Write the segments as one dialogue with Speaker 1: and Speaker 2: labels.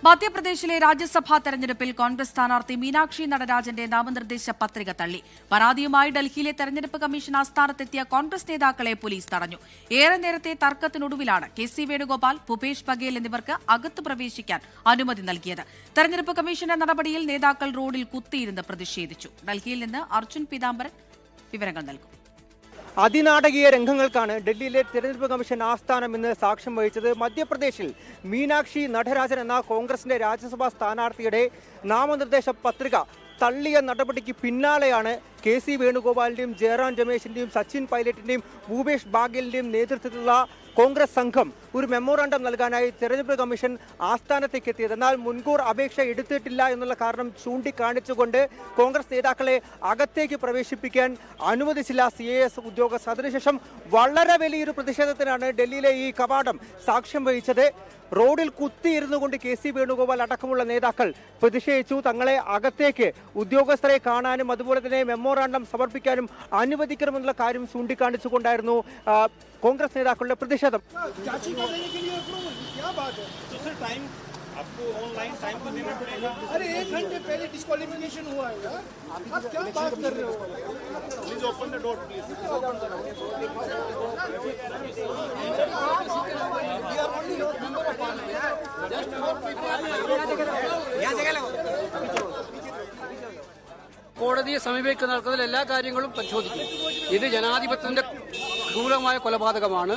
Speaker 1: മധ്യപ്രദേശിലെ രാജ്യസഭാ തെരഞ്ഞെടുപ്പിൽ കോൺഗ്രസ് സ്ഥാനാർത്ഥി മീനാക്ഷി നടരാജന്റെ നാമനിർദ്ദേശ പത്രിക തള്ളി. പരാതിയുമായി ഡൽഹിയിലെ തെരഞ്ഞെടുപ്പ് കമ്മീഷൻ ആസ്ഥാനത്തെത്തിയ കോൺഗ്രസ് നേതാക്കളെ പോലീസ് തടഞ്ഞു. ഏറെ നേരത്തെ തർക്കത്തിനൊടുവിലാണ് കെ.സി. വേണുഗോപാൽ, ഭൂപേഷ് ബഗേൽ എന്നിവർക്ക് അകത്ത് പ്രവേശിക്കാൻ അനുമതി നൽകിയത്. തെരഞ്ഞെടുപ്പ് കമ്മീഷന്റെ നടപടിയിൽ നേതാക്കൾ റോഡിൽ കുത്തിയിരുന്ന് പ്രതിഷേധിച്ചു. ഡൽഹിയിൽ നിന്ന് അർജുൻ പീതാംബരൻ വിവരങ്ങൾ നൽകും.
Speaker 2: അതിനാടകീയ രംഗങ്ങൾക്കാണ് ഡൽഹിയിലെ തെരഞ്ഞെടുപ്പ് കമ്മീഷൻ ആസ്ഥാനം ഇന്ന് സാക്ഷ്യം വഹിച്ചത്. മധ്യപ്രദേശിൽ മീനാക്ഷി നടരാജൻ എന്ന കോൺഗ്രസിന്റെ രാജ്യസഭാ സ്ഥാനാർത്ഥിയുടെ നാമനിർദ്ദേശ പത്രിക തള്ളിയ നടപടിക്ക് പിന്നാലെയാണ് കെ.സി. വേണുഗോപാലിന്റെയും ജയറാം രമേശിന്റെയും സച്ചിൻ പൈലറ്റിന്റെയും ഭൂപേഷ് ബാഗേലിന്റെയും നേതൃത്വത്തിലുള്ള കോൺഗ്രസ് സംഘം ഒരു മെമ്മോറാണ്ടം നൽകാനായി തെരഞ്ഞെടുപ്പ് കമ്മീഷൻ ആസ്ഥാനത്തേക്ക് എത്തിയത്. എന്നാൽ മുൻകൂർ അപേക്ഷ എടുത്തിട്ടില്ല എന്നുള്ള കാരണം ചൂണ്ടിക്കാണിച്ചുകൊണ്ട് കോൺഗ്രസ് നേതാക്കളെ അകത്തേക്ക് പ്രവേശിപ്പിക്കാൻ അനുവദിച്ചില്ല CAS ഉദ്യോഗസ്ഥർ. അതിനുശേഷം വളരെ വലിയൊരു പ്രതിഷേധത്തിനാണ് ഡൽഹിയിലെ ഈ കവാടം സാക്ഷ്യം വഹിച്ചത്. റോഡിൽ കുത്തിയിരുന്നു കൊണ്ട് കെ.സി. വേണുഗോപാൽ അടക്കമുള്ള നേതാക്കൾ പ്രതിഷേധിച്ചു. തങ്ങളെ അകത്തേക്ക് ഉദ്യോഗസ്ഥരെ കാണാനും അതുപോലെ തന്നെ മെമ്മോറാണ്ടം സമർപ്പിക്കാനും അനുവദിക്കണമെന്നുള്ള കാര്യം ചൂണ്ടിക്കാണിച്ചുകൊണ്ടായിരുന്നു കോൺഗ്രസ് നേതാക്കളുടെ പ്രതിഷേധം.
Speaker 3: आपको ऑनलाइन टाइम तो देना पड़ेगा। अरे 1 घंटे पहले डिस्क्वालिफिकेशन हुआ है यार, आप क्या बात कर रहे हो? Please open the door please.
Speaker 4: കോടതിയെ സമീപിക്കുന്നതിൽ എല്ലാ കാര്യങ്ങളും പരിശോധിക്കും. ഇത് ജനാധിപത്യത്തിന്റെ ക്രൂരമായ കൊലപാതകമാണ്.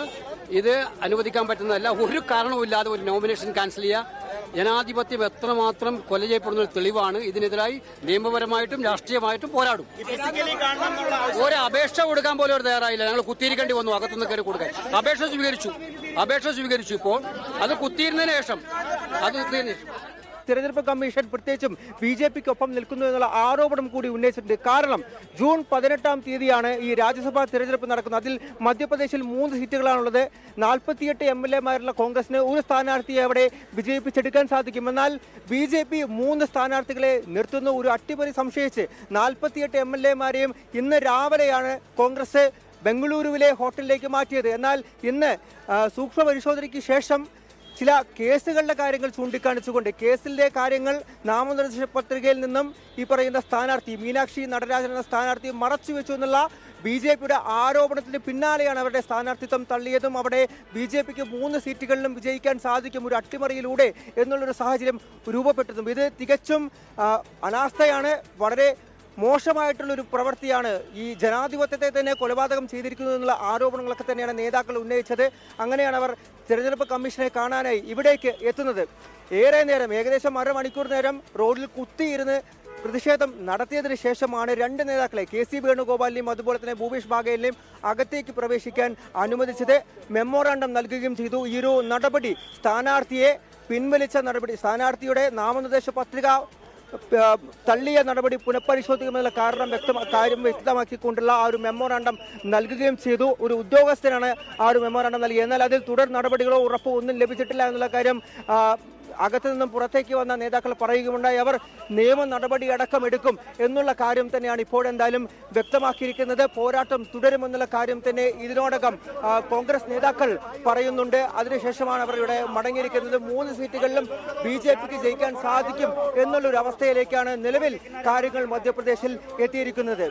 Speaker 4: ഇത് അനുവദിക്കാൻ പറ്റുന്നതല്ല. ഒരു കാരണവുമില്ലാതെ ഒരു നോമിനേഷൻ ക്യാൻസൽ ചെയ്യുക ജനാധിപത്യം എത്രമാത്രം കൊല ചെയ്യപ്പെടുന്ന ഒരു തെളിവാണ്. ഇതിനെതിരായി നിയമപരമായിട്ടും രാഷ്ട്രീയമായിട്ടും പോരാടും. ഒരു അപേക്ഷ കൊടുക്കാൻ പോലും ഒരു തയ്യാറായില്ല. ഞങ്ങൾ കുത്തിയിരിക്കേണ്ടി വന്നു അകത്തുനിന്ന് കയറി കൊടുക്കാൻ. അപേക്ഷ സ്വീകരിച്ചു. ഇപ്പോൾ അത് കുത്തിയിരുന്നതിന് ശേഷം
Speaker 2: തെരഞ്ഞെടുപ്പ് കമ്മീഷൻ പ്രത്യേകിച്ചും BJPക്കൊപ്പം നിൽക്കുന്നു എന്നുള്ള ആരോപണം കൂടി ഉന്നയിച്ചിട്ടുണ്ട്. കാരണം ജൂൺ 18-ാം തീയതിയാണ് ഈ രാജ്യസഭാ തെരഞ്ഞെടുപ്പ് നടക്കുന്നത്. അതിൽ മധ്യപ്രദേശിൽ 3 സീറ്റുകളാണുള്ളത്. 48 MLA-മാരുള്ള കോൺഗ്രസിന് ഒരു സ്ഥാനാർത്ഥിയെ അവിടെ വിജയിപ്പിച്ചെടുക്കാൻ സാധിക്കും. എന്നാൽ BJP 3 സ്ഥാനാർത്ഥികളെ നിർത്തുന്ന ഒരു അട്ടിമറി സംശയിച്ച് 48 MLA-മാരെയും ഇന്ന് രാവിലെയാണ് കോൺഗ്രസ് ബംഗളൂരുവിലെ ഹോട്ടലിലേക്ക് മാറ്റിയത്. എന്നാൽ ഇന്ന് സൂക്ഷ്മ പരിശോധനയ്ക്ക് ശേഷം ചില കേസുകളുടെ കാര്യങ്ങൾ ചൂണ്ടിക്കാണിച്ചുകൊണ്ട് കേസിലെ കാര്യങ്ങൾ നാമനിർദ്ദേശ പത്രികയിൽ നിന്നും ഈ പറയുന്ന സ്ഥാനാർത്ഥി മീനാക്ഷി നടരാജൻ എന്ന സ്ഥാനാർത്ഥി മറച്ചുവെച്ചു എന്നുള്ള BJPയുടെ ആരോപണത്തിന് പിന്നാലെയാണ് അവരുടെ സ്ഥാനാർത്ഥിത്വം തള്ളിയതും അവിടെ BJPക്ക് 3 സീറ്റുകളിലും വിജയിക്കാൻ സാധിക്കും ഒരു അട്ടിമറിയിലൂടെ എന്നുള്ളൊരു സാഹചര്യം രൂപപ്പെട്ടതും. ഇത് തികച്ചും അനാസ്ഥയാണ്. വളരെ മോശമായിട്ടുള്ളൊരു പ്രവൃത്തിയാണ്. ഈ ജനാധിപത്യത്തെ തന്നെ കൊലപാതകം ചെയ്തിരിക്കുന്നു എന്നുള്ള ആരോപണങ്ങളൊക്കെ തന്നെയാണ് നേതാക്കൾ ഉന്നയിച്ചത്. അങ്ങനെയാണ് അവർ തെരഞ്ഞെടുപ്പ് കമ്മീഷനെ കാണാനായി ഇവിടേക്ക് എത്തുന്നത്. ഏറെ നേരം ഏകദേശം അരമണിക്കൂർ നേരം റോഡിൽ കുത്തിയിരുന്ന് പ്രതിഷേധം നടത്തിയതിനു ശേഷമാണ് 2 നേതാക്കളെ കെ.സി. വേണുഗോപാലിനെയും അതുപോലെ തന്നെ ഭൂപേഷ് ബാഗേലിനെയും അകത്തേക്ക് പ്രവേശിക്കാൻ അനുവദിച്ചത്. മെമ്മോറാണ്ടം നൽകുകയും ചെയ്തു. ഈ ഒരു നടപടി സ്ഥാനാർത്ഥിയെ പിൻവലിച്ച നടപടി, സ്ഥാനാർത്ഥിയുടെ നാമനിർദ്ദേശ പത്രിക തള്ളിയ നടപടി പുനഃപരിശോധിക്കുമെന്നുള്ള കാര്യം വ്യക്തമാക്കിക്കൊണ്ടുള്ള ആ ഒരു മെമ്മോറാണ്ടം നൽകുകയും ചെയ്തു. ഒരു ഉദ്യോഗസ്ഥനാണ് ആ ഒരു മെമ്മോറാണ്ടം നൽകിയത്. എന്നാൽ അതിൽ തുടർ നടപടികളോ ഉറപ്പോ ഒന്നും ലഭിച്ചിട്ടില്ല എന്നുള്ള കാര്യം അകത്തു നിന്നും പുറത്തേക്ക് വന്ന നേതാക്കൾ പറയുകയുണ്ടായി. അവർ നിയമ നടപടി അടക്കം എടുക്കും എന്നുള്ള കാര്യം തന്നെയാണ് ഇപ്പോഴെന്തായാലും വ്യക്തമാക്കിയിരിക്കുന്നത്. പോരാട്ടം തുടരുമെന്നുള്ള കാര്യം തന്നെ ഇതിനോടകം കോൺഗ്രസ് നേതാക്കൾ പറയുന്നുണ്ട്. അതിനുശേഷമാണ് അവർ ഇവിടെ മടങ്ങിയിരിക്കുന്നത്. 3 സീറ്റുകളിലും BJPക്ക് ജയിക്കാൻ സാധിക്കും എന്നുള്ളൊരു അവസ്ഥയിലേക്കാണ് നിലവിൽ കാര്യങ്ങൾ മധ്യപ്രദേശിൽ എത്തിയിരിക്കുന്നത്.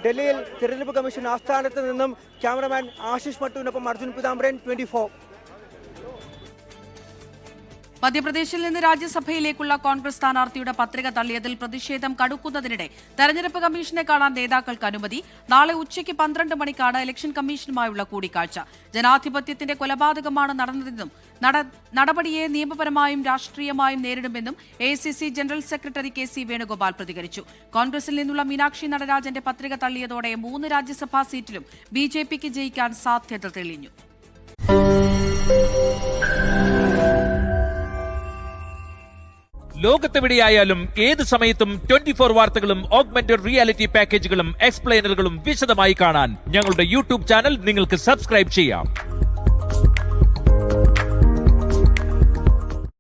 Speaker 2: ഡൽഹിയിൽ തെരഞ്ഞെടുപ്പ് കമ്മീഷൻ ആസ്ഥാനത്ത് നിന്നും ക്യാമറമാൻ ആശിഷ് മട്ടുവിനൊപ്പം അർജുൻ പീതാംബരൻ, 24.
Speaker 1: മധ്യപ്രദേശിൽ നിന്ന് രാജ്യസഭയിലേക്കുള്ള കോൺഗ്രസ് സ്ഥാനാർത്ഥിയുടെ പത്രിക തള്ളിയതിൽ പ്രതിഷേധം കടുക്കുന്നതിനിടെ തെരഞ്ഞെടുപ്പ് കമ്മീഷനെ കാണാൻ നേതാക്കൾക്ക് അനുമതി. നാളെ ഉച്ചയ്ക്ക് 12 മണിക്കാണ് ഇലക്ഷൻ കമ്മീഷനുമായുള്ള കൂടിക്കാഴ്ച. ജനാധിപത്യത്തിന്റെ കൊലപാതകമാണ് നടന്നതെന്നും നടപടിയെ നിയമപരമായും രാഷ്ട്രീയമായും നേരിടുമെന്നും AICC general secretary K C. Venugopal പ്രതികരിച്ചു. കോൺഗ്രസിൽ നിന്നുള്ള മീനാക്ഷി നടരാജന്റെ പത്രിക തള്ളിയതോടെ 3 രാജ്യസഭാ സീറ്റിലും BJPക്ക് ജയിക്കാൻ സാധ്യത തെളിഞ്ഞു.
Speaker 5: ലോകത്തെവിടെയായാലും ഏത് സമയത്തും 24 വാർത്തകളും ഓഗ്മെന്റഡ് റിയാലിറ്റി പാക്കേജുകളും എക്സ്പ്ലെയിനറുകളും വിശദമായി കാണാൻ ഞങ്ങളുടെ YouTube ചാനൽ നിങ്ങൾക്ക് സബ്സ്ക്രൈബ് ചെയ്യാം.